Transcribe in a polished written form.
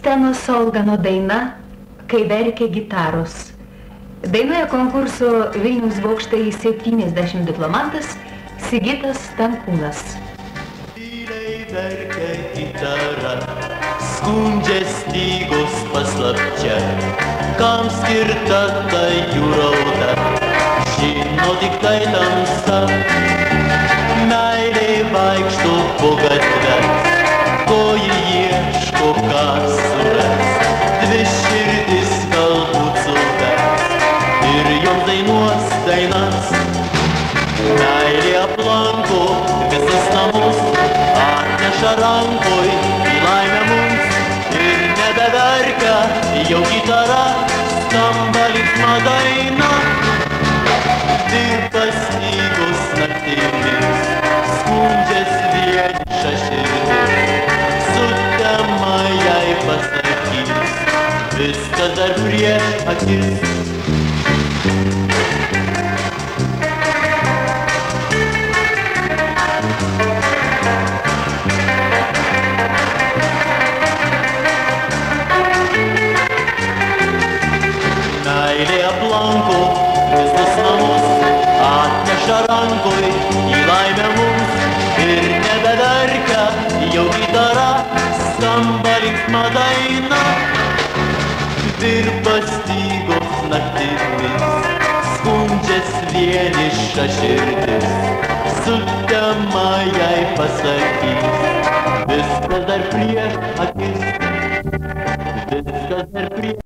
Kristenos Olgano daina Kai verkia gitaros. Dainuoja konkurso Vilniaus bokštai 70 diplomantas Sigitas Tankūnas. Tyliai verkia gitara, skundžia stygos paslapčia, kam skirta ta jų rauda, žino tik tai tamsa. Meilė vaikšto po gatves, ko ji ieško, ką suras, dvi širdis galbūt suves ir joms dainuos dainas. Meilė aplanko visus namus, atneša rankoj į laimę mums ir nebeverkia jau gitara, skamba linksma daina. Dirba stygos naktimis, skundžias vieniša širdis, sutema jai pasakys, viskas dar prieš akis. Meilė aplanko visus namus, atneša rankoj į laimę mums ir nebeverkia jau gitara, skamba linksma daina. Dirba stygos naktimis, skundžias vieniša širdis, sutema jai pasakys, viskas dar prieš akis, viskas dar prieš